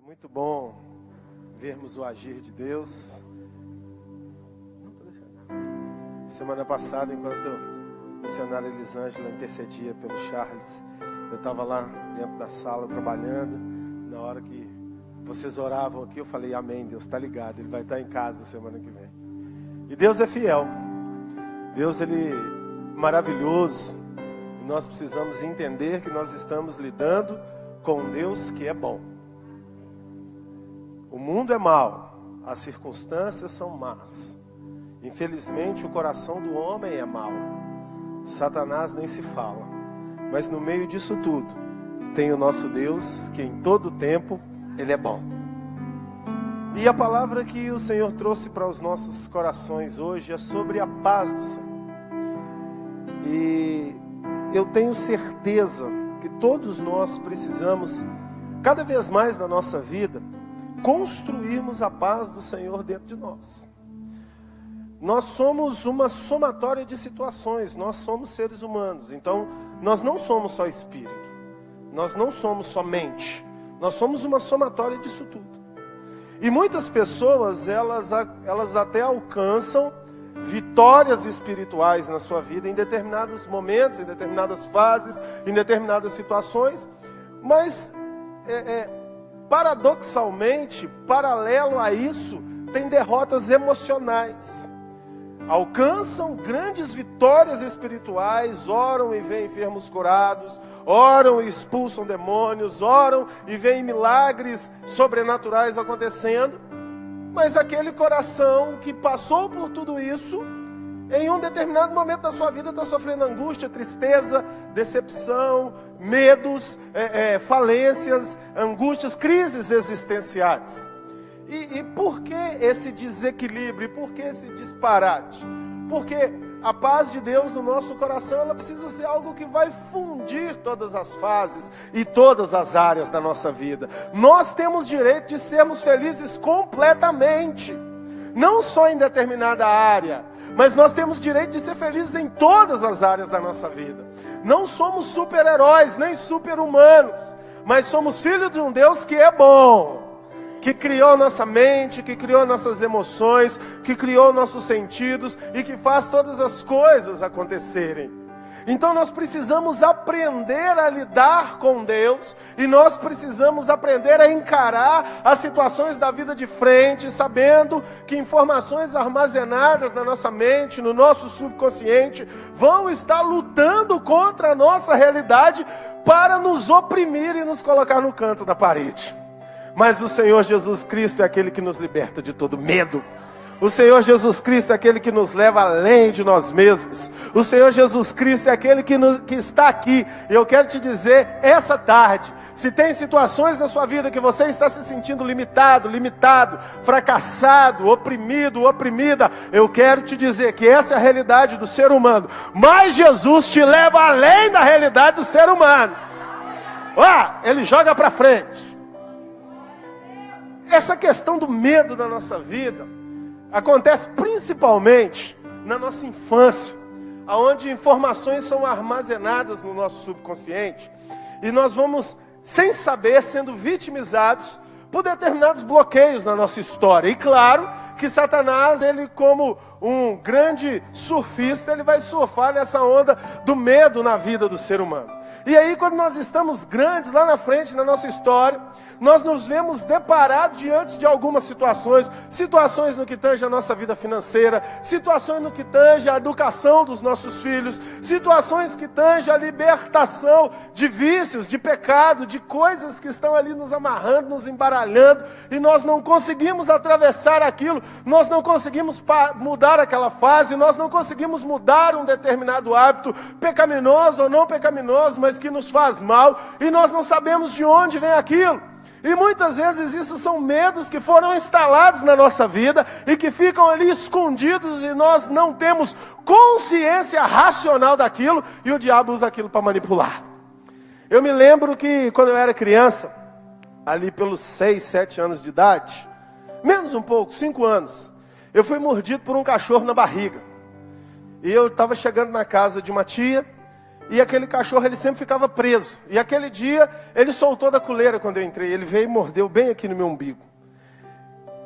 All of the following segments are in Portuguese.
É muito bom vermos o agir de Deus. Semana passada, enquanto a missionária Elisângela intercedia pelo Charles, eu estava lá dentro da sala trabalhando. Na hora que vocês oravam aqui, eu falei: amém, Deus está ligado, Ele vai estar em casa semana que vem. E Deus é fiel. Deus, Ele é maravilhoso. E nós precisamos entender que nós estamos lidando com um Deus que é bom. O mundo é mau, as circunstâncias são más. Infelizmente, o coração do homem é mau. Satanás nem se fala. Mas no meio disso tudo, tem o nosso Deus, que em todo tempo, Ele é bom. E a palavra que o Senhor trouxe para os nossos corações hoje é sobre a paz do Senhor. E eu tenho certeza que todos nós precisamos, cada vez mais na nossa vida, construirmos a paz do Senhor dentro de nós. Nós somos uma somatória de situações, nós somos seres humanos, então nós não somos só espírito, nós não somos só mente, nós somos uma somatória disso tudo. E muitas pessoas, elas até alcançam vitórias espirituais na sua vida em determinados momentos, em determinadas fases, em determinadas situações, mas paradoxalmente, paralelo a isso, tem derrotas emocionais. Alcançam grandes vitórias espirituais, oram e veem enfermos curados, oram e expulsam demônios, oram e veem milagres sobrenaturais acontecendo, mas aquele coração que passou por tudo isso, em um determinado momento da sua vida está sofrendo angústia, tristeza, decepção, medos, falências, angústias, crises existenciais. E por que esse desequilíbrio? E por que esse disparate? Porque a paz de Deus no nosso coração, ela precisa ser algo que vai fundir todas as fases e todas as áreas da nossa vida. Nós temos direito de sermos felizes completamente, não só em determinada área, mas nós temos direito de ser felizes em todas as áreas da nossa vida. Não somos super-heróis, nem super-humanos, mas somos filhos de um Deus que é bom, que criou nossa mente, que criou nossas emoções, que criou nossos sentidos e que faz todas as coisas acontecerem. Então nós precisamos aprender a lidar com Deus e nós precisamos aprender a encarar as situações da vida de frente, sabendo que informações armazenadas na nossa mente, no nosso subconsciente, vão estar lutando contra a nossa realidade para nos oprimir e nos colocar no canto da parede. Mas o Senhor Jesus Cristo é aquele que nos liberta de todo medo. O Senhor Jesus Cristo é aquele que nos leva além de nós mesmos. O Senhor Jesus Cristo é aquele que está aqui. E eu quero te dizer, essa tarde, se tem situações na sua vida que você está se sentindo limitado, fracassado, oprimido, oprimida, eu quero te dizer que essa é a realidade do ser humano. Mas Jesus te leva além da realidade do ser humano. Ele joga para frente. Essa questão do medo da nossa vida acontece principalmente na nossa infância, onde informações são armazenadas no nosso subconsciente e nós vamos, sem saber, sendo vitimizados por determinados bloqueios na nossa história. E claro que Satanás, ele como um grande surfista, ele vai surfar nessa onda do medo na vida do ser humano. E aí, quando nós estamos grandes lá na frente na nossa história, nós nos vemos deparados diante de algumas situações no que tange a nossa vida financeira, situações no que tange a educação dos nossos filhos, situações que tange a libertação de vícios, de pecado, de coisas que estão ali nos amarrando, nos embaralhando, e nós não conseguimos atravessar aquilo, nós não conseguimos mudar aquela fase, nós não conseguimos mudar um determinado hábito, pecaminoso ou não pecaminoso, mas que nos faz mal, e nós não sabemos de onde vem aquilo. E muitas vezes isso são medos que foram instalados na nossa vida e que ficam ali escondidos e nós não temos consciência racional daquilo e o diabo usa aquilo para manipular. Eu me lembro que quando eu era criança, ali pelos 6, 7 anos de idade, menos um pouco, 5 anos, eu fui mordido por um cachorro na barriga. E eu estava chegando na casa de uma tia E aquele cachorro, ele sempre ficava preso. E aquele dia, ele soltou da coleira quando eu entrei. Ele veio e mordeu bem aqui no meu umbigo.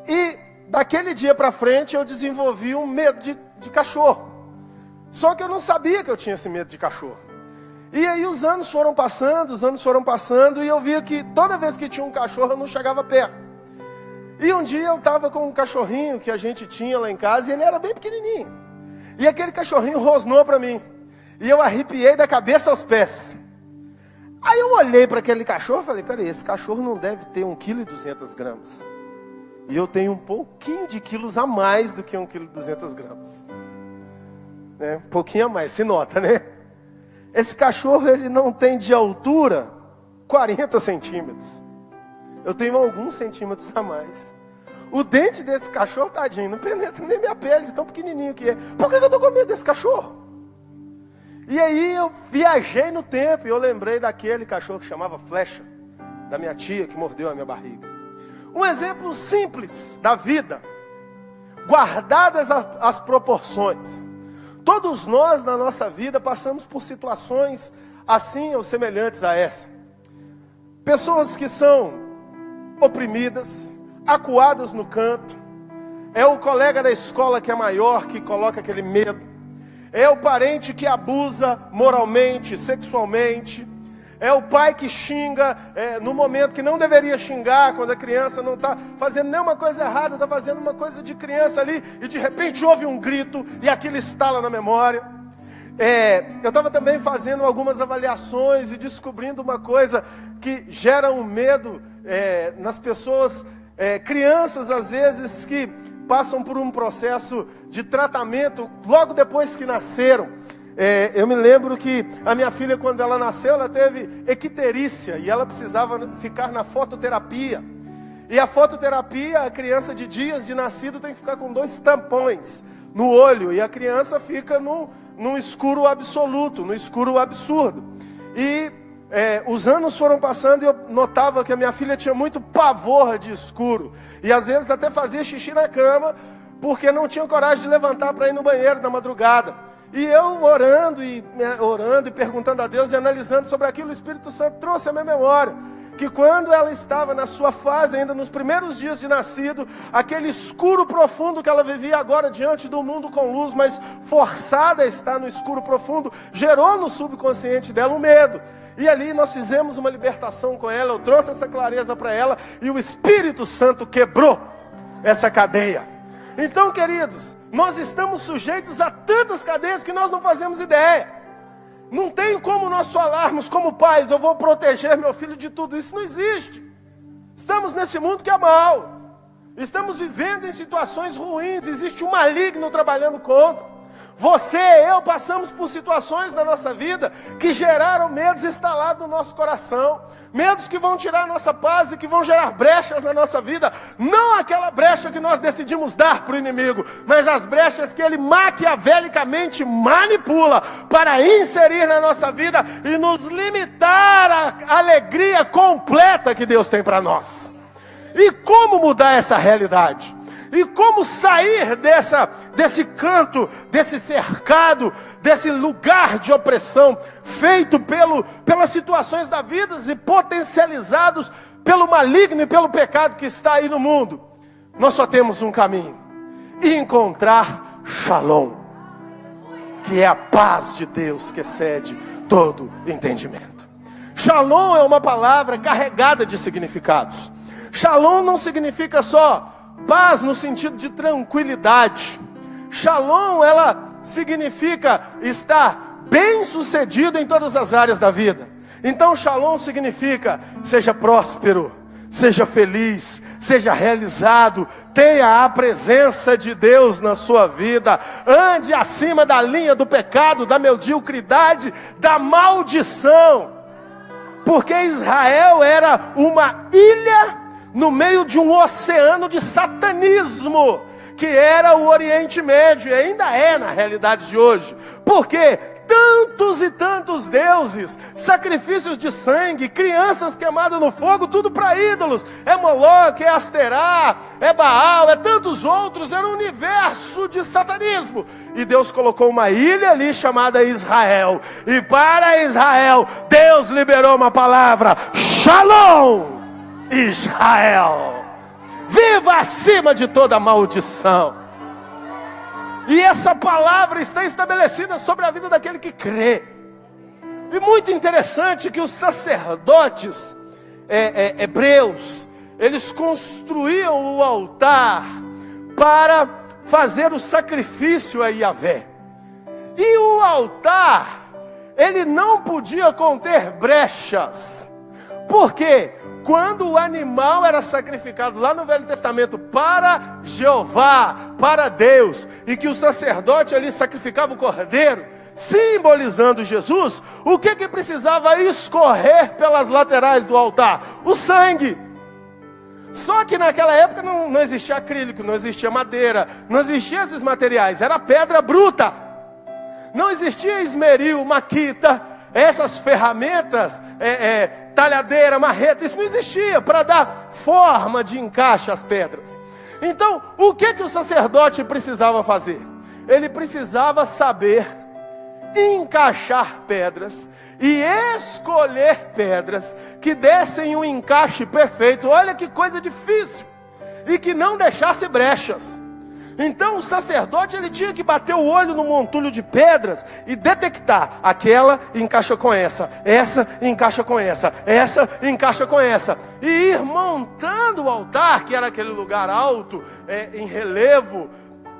E daquele dia para frente, eu desenvolvi um medo de cachorro. Só que eu não sabia que eu tinha esse medo de cachorro. E aí os anos foram passando, e eu via que toda vez que tinha um cachorro, eu não chegava perto. E um dia eu estava com um cachorrinho que a gente tinha lá em casa, e ele era bem pequenininho. E aquele cachorrinho rosnou para mim. E eu arrepiei da cabeça aos pés. Aí eu olhei para aquele cachorro e falei, peraí, esse cachorro não deve ter 1,2 kg. E eu tenho um pouquinho de quilos a mais do que 1,2 kg. Né? Um pouquinho a mais, se nota, né? Esse cachorro, ele não tem de altura 40 centímetros. Eu tenho alguns centímetros a mais. O dente desse cachorro, tadinho, não penetra nem minha pele, de tão pequenininho que é. Por que eu estou com medo desse cachorro? E aí eu viajei no tempo e eu lembrei daquele cachorro que chamava Flecha, da minha tia que mordeu a minha barriga. Um exemplo simples da vida, guardadas as proporções. Todos nós na nossa vida passamos por situações assim ou semelhantes a essa. Pessoas que são oprimidas, acuadas no canto. É o colega da escola que é maior, que coloca aquele medo. É o parente que abusa moralmente, sexualmente. É o pai que xinga no momento que não deveria xingar, quando a criança não está fazendo nenhuma coisa errada, está fazendo uma coisa de criança ali, e de repente houve um grito, e aquilo estala na memória. Eu estava também fazendo algumas avaliações e descobrindo uma coisa que gera um medo nas pessoas, crianças às vezes que passam por um processo de tratamento logo depois que nasceram. Eu me lembro que a minha filha, quando ela nasceu, ela teve icterícia e ela precisava ficar na fototerapia. E a fototerapia, a criança de dias de nascido tem que ficar com 2 tampões no olho, e a criança fica num escuro absoluto, no escuro absurdo. E os anos foram passando e eu notava que a minha filha tinha muito pavor de escuro. E às vezes até fazia xixi na cama, porque não tinha coragem de levantar para ir no banheiro na madrugada. E eu orando e perguntando a Deus e analisando sobre aquilo, o Espírito Santo trouxe a minha memória. Que quando ela estava na sua fase, ainda nos primeiros dias de nascido, aquele escuro profundo que ela vivia agora diante do mundo com luz, mas forçada a estar no escuro profundo, gerou no subconsciente dela um medo. E ali nós fizemos uma libertação com ela, eu trouxe essa clareza para ela, e o Espírito Santo quebrou essa cadeia. Então, queridos, nós estamos sujeitos a tantas cadeias que nós não fazemos ideia. Não tem como nós falarmos como pais, eu vou proteger meu filho de tudo. Isso não existe. Estamos nesse mundo que é mau. Estamos vivendo em situações ruins. Existe um maligno trabalhando contra. Você e eu passamos por situações na nossa vida que geraram medos instalados no nosso coração. Medos que vão tirar a nossa paz e que vão gerar brechas na nossa vida. Não aquela brecha que nós decidimos dar para o inimigo, mas as brechas que ele maquiavelicamente manipula para inserir na nossa vida e nos limitar à alegria completa que Deus tem para nós. E como mudar essa realidade? E como sair desse canto, desse cercado, desse lugar de opressão, feito pelas situações da vida e potencializados pelo maligno e pelo pecado que está aí no mundo? Nós só temos um caminho: encontrar Shalom, que é a paz de Deus que excede todo entendimento. Shalom é uma palavra carregada de significados. Shalom não significa só paz no sentido de tranquilidade. Shalom, ela significa estar bem sucedido em todas as áreas da vida. Então Shalom significa: seja próspero, seja feliz, seja realizado, tenha a presença de Deus na sua vida, ande acima da linha do pecado, da mediocridade, da maldição. Porque Israel era uma ilha no meio de um oceano de satanismo, que era o Oriente Médio, e ainda é na realidade de hoje. Porque tantos e tantos deuses, sacrifícios de sangue, crianças queimadas no fogo, tudo para ídolos. É Moloque, é Asterá, é Baal, é tantos outros. Era um universo de satanismo. E Deus colocou uma ilha ali chamada Israel. E para Israel, Deus liberou uma palavra: Shalom, Israel. Viva acima de toda maldição. E essa palavra está estabelecida sobre a vida daquele que crê. E muito interessante que os sacerdotes hebreus, eles construíam o altar para fazer o sacrifício a Yahvé. E o altar, ele não podia conter brechas. Por quê? Quando o animal era sacrificado lá no Velho Testamento para Jeová, para Deus, e que o sacerdote ali sacrificava o cordeiro, simbolizando Jesus, o que precisava escorrer pelas laterais do altar? O sangue. Só que naquela época não existia acrílico, não existia madeira, não existiam esses materiais, era pedra bruta. Não existia esmeril, maquita, essas ferramentas, talhadeira, marreta, isso não existia para dar forma de encaixe às pedras. Então, o que o sacerdote precisava fazer? Ele precisava saber encaixar pedras e escolher pedras que dessem um encaixe perfeito. Olha que coisa difícil! E que não deixasse brechas. Então o sacerdote, ele tinha que bater o olho no montulho de pedras e detectar: aquela encaixa com essa encaixa com essa encaixa com essa, e ir montando o altar, que era aquele lugar alto, em relevo,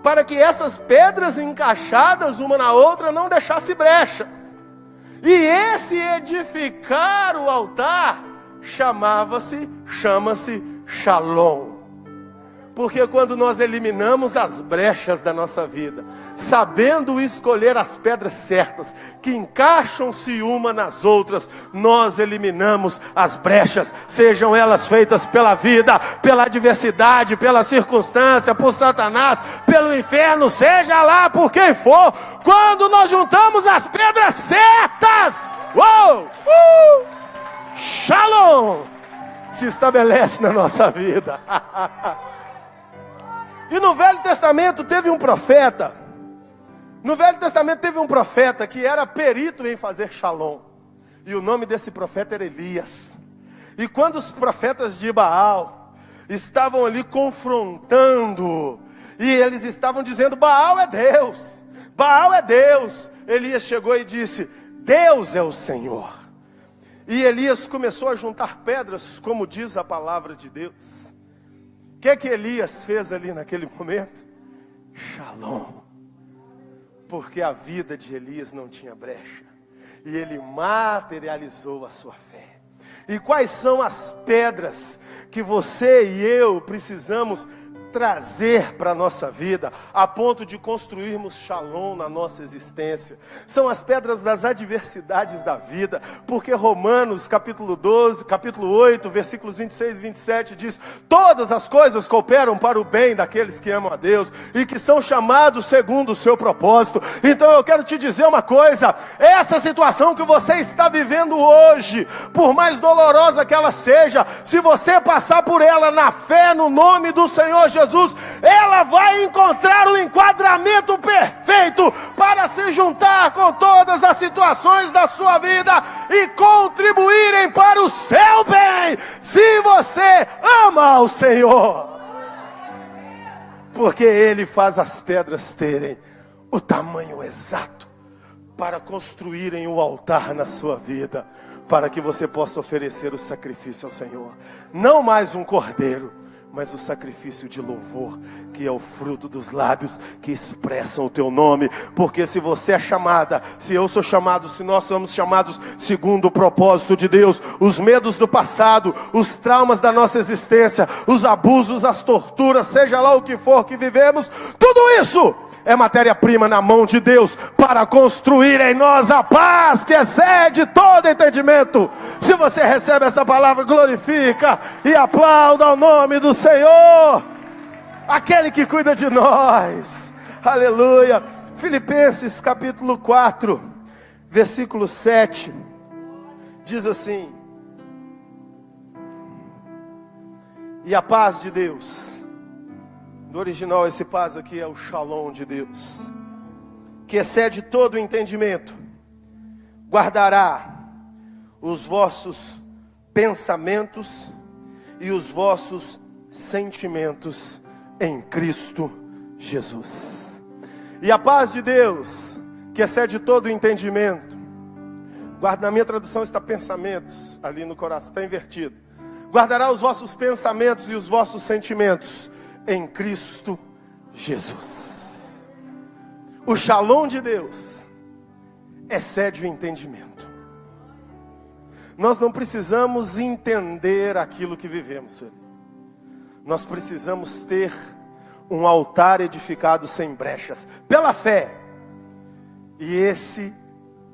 para que essas pedras encaixadas uma na outra não deixassem brechas. E esse edificar o altar chama-se Shalom. Porque quando nós eliminamos as brechas da nossa vida, sabendo escolher as pedras certas, que encaixam-se uma nas outras, nós eliminamos as brechas, sejam elas feitas pela vida, pela adversidade, pela circunstância, por Satanás, pelo inferno, seja lá por quem for. Quando nós juntamos as pedras certas, Shalom se estabelece na nossa vida. E no Velho Testamento teve um profeta. No Velho Testamento teve um profeta que era perito em fazer shalom. E o nome desse profeta era Elias. E quando os profetas de Baal estavam ali confrontando, e eles estavam dizendo: Baal é Deus, Baal é Deus, Elias chegou e disse: Deus é o Senhor. E Elias começou a juntar pedras, como diz a palavra de Deus. O que Elias fez ali naquele momento? Shalom. Porque a vida de Elias não tinha brecha. E ele materializou a sua fé. E quais são as pedras que você e eu precisamos trazer para a nossa vida, a ponto de construirmos shalom na nossa existência? São as pedras das adversidades da vida, porque Romanos capítulo 12, capítulo 8, versículos 26 e 27 diz: todas as coisas cooperam para o bem daqueles que amam a Deus e que são chamados segundo o seu propósito. Então eu quero te dizer uma coisa: essa situação que você está vivendo hoje, por mais dolorosa que ela seja, se você passar por ela na fé no nome do Senhor Jesus, ela vai encontrar o enquadramento perfeito para se juntar com todas as situações da sua vida e contribuírem para o seu bem, se você ama ao Senhor. Porque Ele faz as pedras terem o tamanho exato para construírem o altar na sua vida, para que você possa oferecer o sacrifício ao Senhor. Não mais um cordeiro, mas o sacrifício de louvor, que é o fruto dos lábios que expressam o teu nome. Porque se você é chamada, se eu sou chamado, se nós somos chamados segundo o propósito de Deus, os medos do passado, os traumas da nossa existência, os abusos, as torturas, seja lá o que for que vivemos, tudo isso é matéria-prima na mão de Deus para construir em nós a paz que excede todo entendimento. Se você recebe essa palavra, glorifica e aplauda o nome do Senhor, aquele que cuida de nós. Aleluia. Filipenses capítulo 4. versículo 7, diz assim: e a paz de Deus, no original esse paz aqui é o shalom de Deus, que excede todo o entendimento, guardará os vossos pensamentos e os vossos sentimentos em Cristo Jesus. E a paz de Deus, que excede todo o entendimento, guarda, na minha tradução está pensamentos, ali no coração, está invertido. Guardará os vossos pensamentos e os vossos sentimentos em Cristo Jesus. O shalom de Deus excede o entendimento. Nós não precisamos entender aquilo que vivemos, filho. Nós precisamos ter um altar edificado sem brechas, pela fé. E esse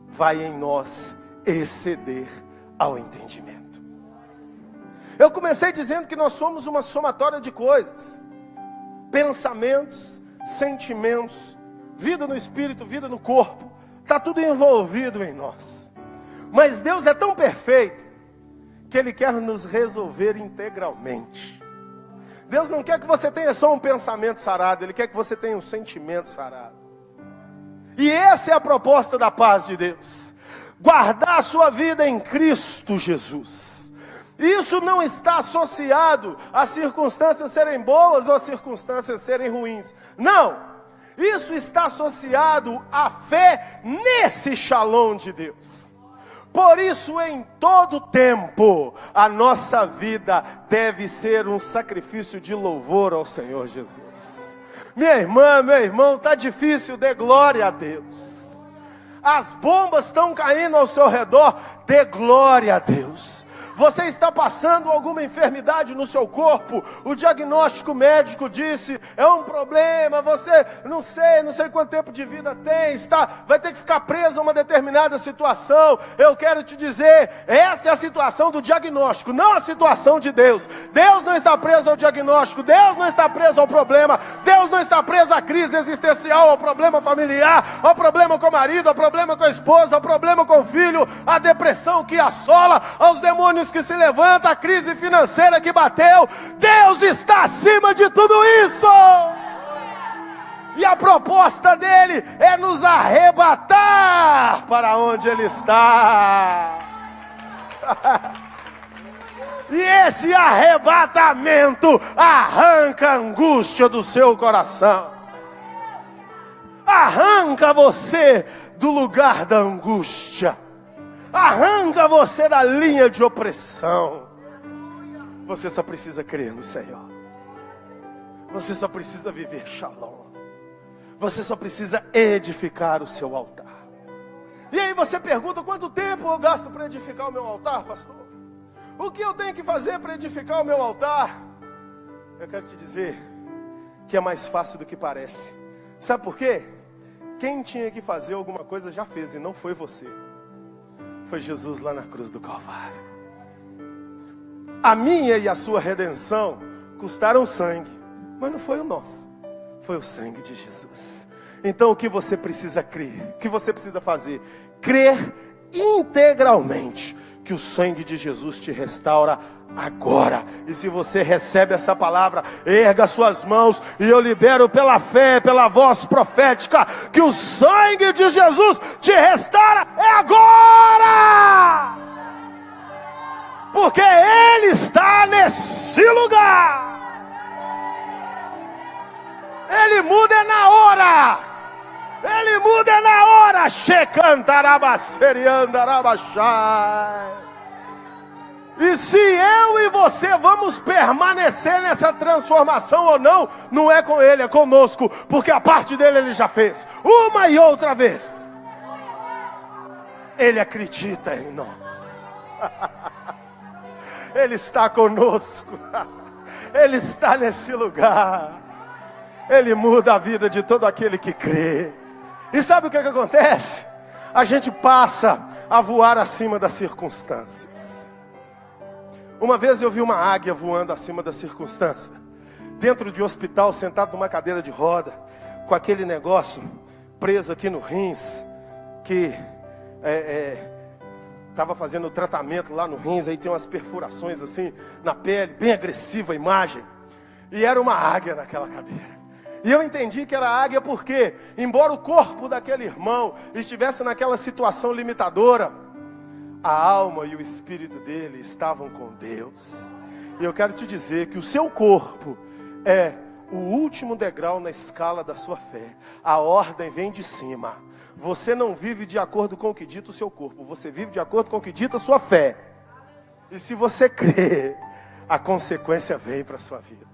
vai em nós exceder ao entendimento. Eu comecei dizendo que nós somos uma somatória de coisas: pensamentos, sentimentos, vida no espírito, vida no corpo. Está tudo envolvido em nós. Mas Deus é tão perfeito que Ele quer nos resolver integralmente. Deus não quer que você tenha só um pensamento sarado, Ele quer que você tenha um sentimento sarado. E essa é a proposta da paz de Deus: guardar a sua vida em Cristo Jesus. Isso não está associado às circunstâncias serem boas ou às circunstâncias serem ruins. Não, isso está associado à fé nesse shalom de Deus. Por isso, em todo tempo, a nossa vida deve ser um sacrifício de louvor ao Senhor Jesus. Minha irmã, meu irmão, está difícil, dê glória a Deus. As bombas estão caindo ao seu redor, dê glória a Deus. Você está passando alguma enfermidade no seu corpo, o diagnóstico médico disse, é um problema, você não sei quanto tempo de vida tem, vai ter que ficar preso a uma determinada situação. Eu quero te dizer, essa é a situação do diagnóstico, não a situação de Deus. Deus não está preso ao diagnóstico, Deus não está preso ao problema, Deus não está preso à crise existencial, ao problema familiar, ao problema com o marido, ao problema com a esposa, ao problema com o filho, à depressão que assola, aos demônios que se levanta, a crise financeira que bateu. Deus está acima de tudo isso. E a proposta dele é nos arrebatar para onde ele está. E esse arrebatamento arranca a angústia do seu coração. Arranca você do lugar da angústia. Arranca você da linha de opressão. Você só precisa crer no Senhor. Você só precisa viver shalom. Você só precisa edificar o seu altar. E aí você pergunta: quanto tempo eu gasto para edificar o meu altar, pastor? O que eu tenho que fazer para edificar o meu altar? Eu quero te dizer que é mais fácil do que parece. Sabe por quê? Quem tinha que fazer alguma coisa já fez, e não foi você. Foi Jesus lá na cruz do Calvário. A minha e a sua redenção custaram sangue, mas não foi o nosso, foi o sangue de Jesus. Então o que você precisa crer? O que você precisa fazer? Crer integralmente que o sangue de Jesus te restaura agora. E se você recebe essa palavra, erga suas mãos e eu libero pela fé, pela voz profética, que o sangue de Jesus te restaura agora, porque Ele está nesse lugar. Ele muda na hora. Ele muda na hora. Shekantarabasseriandarabashai. E se eu e você vamos permanecer nessa transformação ou não, não é com Ele, é conosco, porque a parte dele Ele já fez, uma e outra vez. Ele acredita em nós. Ele está conosco. Ele está nesse lugar. Ele muda a vida de todo aquele que crê. E sabe o que acontece? A gente passa a voar acima das circunstâncias. Uma vez eu vi uma águia voando acima da circunstância, dentro de um hospital, sentado numa cadeira de roda, com aquele negócio preso aqui no rins, que estava fazendo o tratamento lá no rins, aí tem umas perfurações assim na pele, bem agressiva a imagem. E era uma águia naquela cadeira. E eu entendi que era águia porque, embora o corpo daquele irmão estivesse naquela situação limitadora, a alma e o espírito dele estavam com Deus. E eu quero te dizer que o seu corpo é o último degrau na escala da sua fé. A ordem vem de cima. Você não vive de acordo com o que dita o seu corpo, você vive de acordo com o que dita a sua fé. E se você crê, a consequência vem para a sua vida.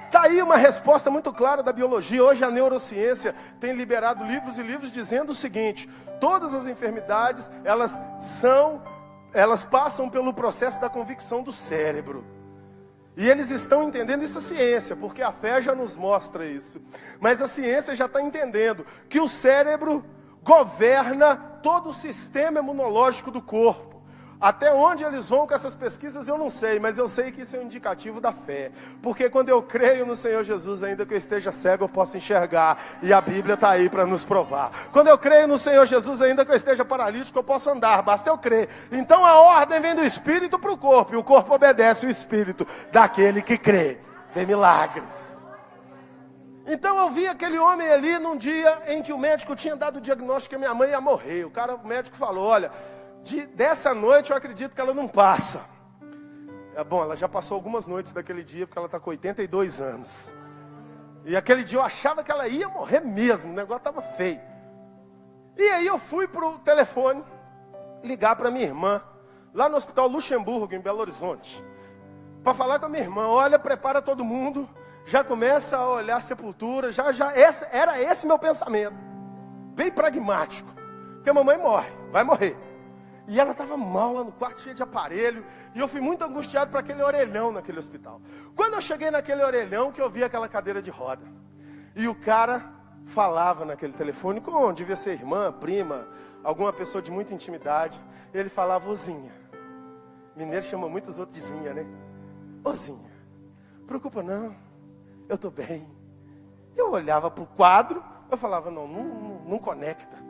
Está aí uma resposta muito clara da biologia. Hoje a neurociência tem liberado livros e livros dizendo o seguinte: todas as enfermidades, elas passam pelo processo da convicção do cérebro. E eles estão entendendo isso, a ciência, porque a fé já nos mostra isso. Mas a ciência já está entendendo que o cérebro governa todo o sistema imunológico do corpo. Até onde eles vão com essas pesquisas eu não sei, mas eu sei que isso é um indicativo da fé. Porque quando eu creio no Senhor Jesus, ainda que eu esteja cego, eu posso enxergar. E a Bíblia está aí para nos provar. Quando eu creio no Senhor Jesus, ainda que eu esteja paralítico, eu posso andar, basta eu crer. Então a ordem vem do Espírito para o corpo, e o corpo obedece o Espírito daquele que crê. Vem milagres. Então eu vi aquele homem ali num dia em que o médico tinha dado o diagnóstico que a minha mãe ia morrer. O médico falou: olha, dessa noite eu acredito que ela não passa. Bom, ela já passou algumas noites daquele dia, porque ela está com 82 anos. E aquele dia eu achava que ela ia morrer mesmo, o negócio estava feio. E aí eu fui para o telefone ligar para minha irmã, lá no Hospital Luxemburgo, em Belo Horizonte, para falar com a minha irmã: olha, prepara todo mundo, já começa a olhar a sepultura, era esse meu pensamento, bem pragmático, porque a mamãe morre, vai morrer. E ela estava mal lá no quarto, cheia de aparelho. E eu fui muito angustiado para aquele orelhão naquele hospital. Quando eu cheguei naquele orelhão, que eu vi aquela cadeira de roda. E o cara falava naquele telefone com, devia ser irmã, prima, alguma pessoa de muita intimidade. Ele falava: Ozinha. Mineiro chama muito os outros de Zinha, né? Ozinha, preocupa não, eu estou bem. Eu olhava para o quadro, eu falava: não conecta.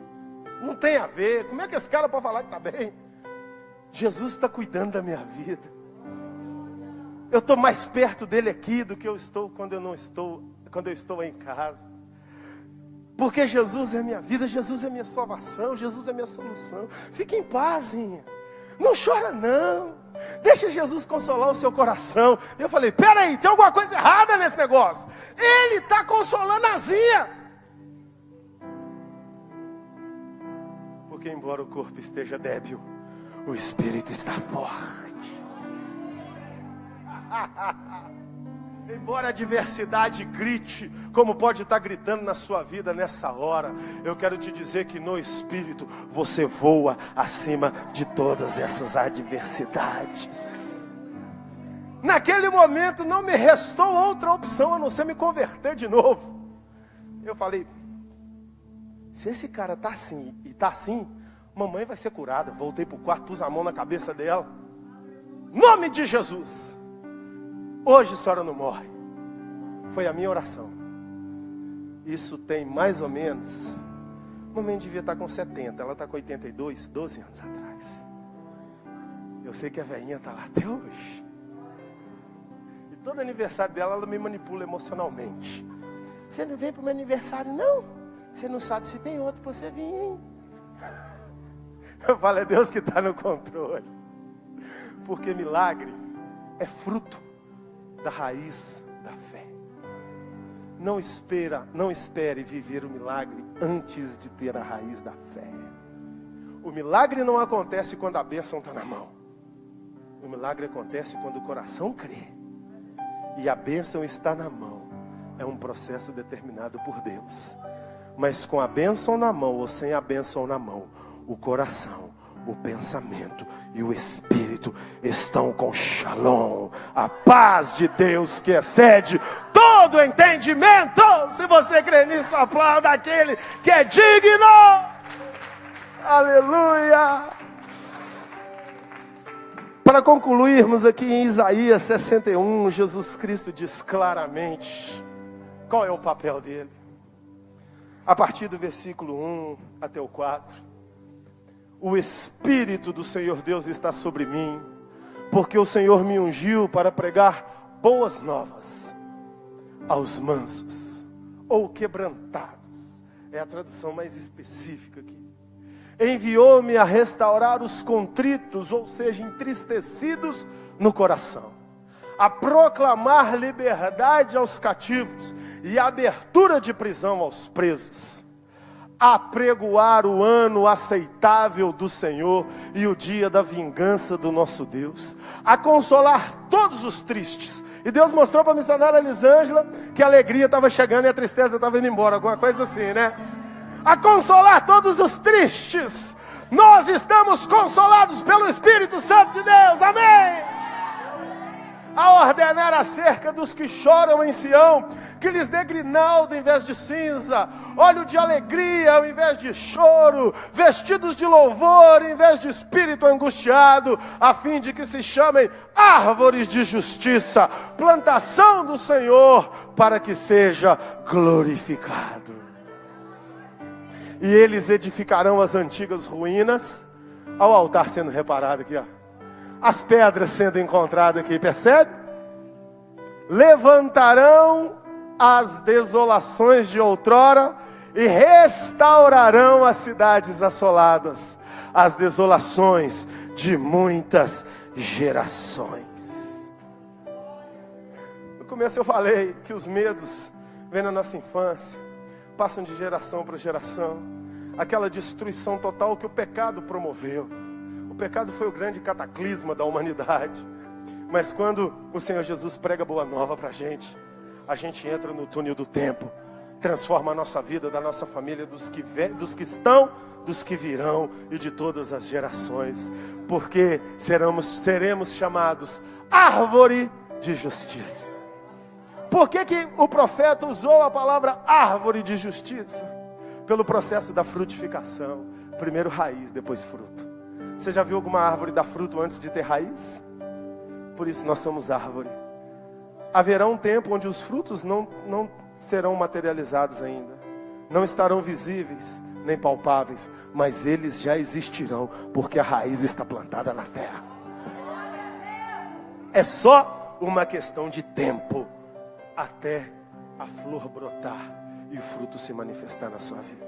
Não tem a ver. Como é que esse cara pode falar que está bem? Jesus está cuidando da minha vida. Eu estou mais perto dele aqui do que eu estou quando eu estou em casa. Porque Jesus é minha vida, Jesus é minha salvação, Jesus é minha solução. Fique em paz, Zinha. Não chora não. Deixa Jesus consolar o seu coração. E eu falei: peraí, tem alguma coisa errada nesse negócio. Ele está consolando a Zinha. Porque embora o corpo esteja débil, o espírito está forte. Embora a adversidade grite, como pode estar gritando na sua vida nessa hora, eu quero te dizer que no espírito você voa acima de todas essas adversidades. Naquele momento não me restou outra opção a não ser me converter de novo. Eu falei: se esse cara está assim e está assim, mamãe vai ser curada. Voltei para o quarto, pus a mão na cabeça dela. Nome de Jesus. Hoje a senhora não morre. Foi a minha oração. Isso tem mais ou menos, mamãe devia estar com 70, ela está com 82, 12 anos atrás. Eu sei que a velhinha está lá até hoje. E todo aniversário dela, ela me manipula emocionalmente. Você não vem para o meu aniversário não? Você não sabe se tem outro para você vir, hein? Eu falo: é Deus que está no controle. Porque milagre é fruto da raiz da fé. Não espere viver o milagre antes de ter a raiz da fé. O milagre não acontece quando a bênção está na mão. O milagre acontece quando o coração crê. E a bênção está na mão. É um processo determinado por Deus. Mas com a bênção na mão ou sem a bênção na mão, o coração, o pensamento e o espírito estão com shalom, a paz de Deus que excede todo entendimento. Se você crê nisso, aplauda aquele que é digno. Aleluia. Para concluirmos aqui em Isaías 61, Jesus Cristo diz claramente qual é o papel dele. A partir do versículo 1 até o 4. o Espírito do Senhor Deus está sobre mim, porque o Senhor me ungiu para pregar boas novas aos mansos ou quebrantados. É a tradução mais específica aqui. Enviou-me a restaurar os contritos, ou seja, entristecidos no coração, a proclamar liberdade aos cativos e abertura de prisão aos presos, a pregoar o ano aceitável do Senhor e o dia da vingança do nosso Deus, a consolar todos os tristes. E Deus mostrou para a missionária Elisângela que a alegria estava chegando e a tristeza estava indo embora, alguma coisa assim, né? A consolar todos os tristes. Nós estamos consolados pelo Espírito Santo de Deus, amém? A ordenar acerca dos que choram em Sião, que lhes dê grinalda em vez de cinza, óleo de alegria ao invés de choro, vestidos de louvor em vez de espírito angustiado, a fim de que se chamem árvores de justiça, plantação do Senhor, para que seja glorificado. E eles edificarão as antigas ruínas, ao altar sendo reparado aqui, ó. As pedras sendo encontradas aqui, percebe? Levantarão as desolações de outrora e restaurarão as cidades assoladas, as desolações de muitas gerações. No começo eu falei que os medos vêm na nossa infância, passam de geração para geração, aquela destruição total que o pecado promoveu. O pecado foi o grande cataclisma da humanidade. Mas quando o Senhor Jesus prega boa nova para a gente entra no túnel do tempo, transforma a nossa vida, da nossa família, dos que estão, dos que virão e de todas as gerações. Porque seremos chamados árvore de justiça. Por que o profeta usou a palavra árvore de justiça? Pelo processo da frutificação. Primeiro raiz, depois fruto. Você já viu alguma árvore dar fruto antes de ter raiz? Por isso nós somos árvore. Haverá um tempo onde os frutos não serão materializados ainda. Não estarão visíveis, nem palpáveis. Mas eles já existirão, porque a raiz está plantada na terra. É só uma questão de tempo, até a flor brotar e o fruto se manifestar na sua vida.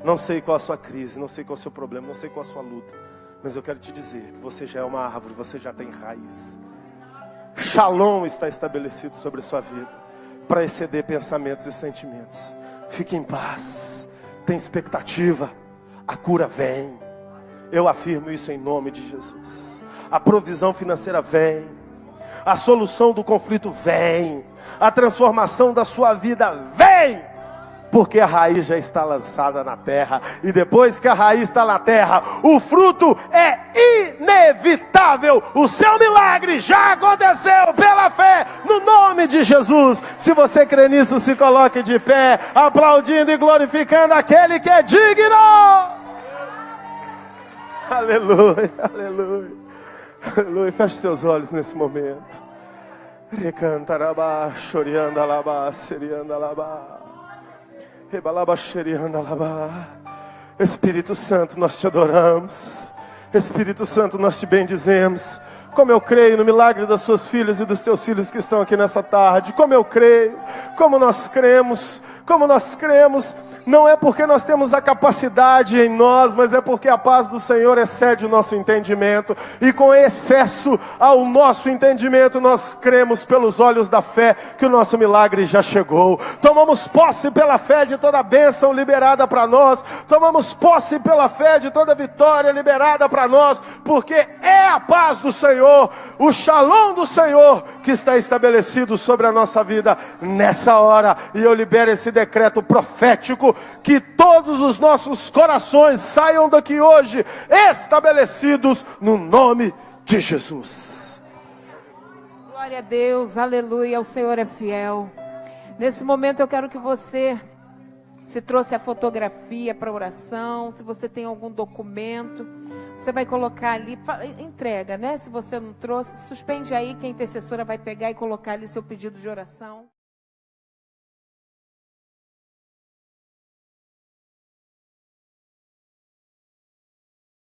Não sei qual a sua crise, não sei qual é o seu problema, não sei qual a sua luta, mas eu quero te dizer que você já é uma árvore, você já tem raiz. Shalom está estabelecido sobre a sua vida, para exceder pensamentos e sentimentos. Fique em paz, tem expectativa, a cura vem. Eu afirmo isso em nome de Jesus. A provisão financeira vem, a solução do conflito vem, a transformação da sua vida vem. Porque a raiz já está lançada na terra. E depois que a raiz está na terra, o fruto é inevitável. O seu milagre já aconteceu pela fé, no nome de Jesus. Se você crê nisso, se coloque de pé, aplaudindo e glorificando aquele que é digno. Aleluia, aleluia, aleluia. Feche seus olhos nesse momento. Recantarabá, choriandalabá, seriandalabá. Espírito Santo, nós te adoramos. Espírito Santo, nós te bendizemos. Como eu creio no milagre das suas filhas e dos teus filhos que estão aqui nessa tarde. Como eu creio, como nós cremos. Não é porque nós temos a capacidade em nós, mas é porque a paz do Senhor excede o nosso entendimento. E com excesso ao nosso entendimento, nós cremos pelos olhos da fé que o nosso milagre já chegou. Tomamos posse pela fé de toda a bênção liberada para nós. Tomamos posse pela fé de toda a vitória liberada para nós. Porque é a paz do Senhor, o shalom do Senhor que está estabelecido sobre a nossa vida nessa hora. E eu libero esse decreto profético, que todos os nossos corações saiam daqui hoje estabelecidos no nome de Jesus. Glória a Deus, aleluia, o Senhor é fiel. Nesse momento eu quero que você, se trouxe a fotografia para oração, se você tem algum documento, você vai colocar ali, entrega, né? Se você não trouxe, suspende aí que a intercessora vai pegar e colocar ali seu pedido de oração.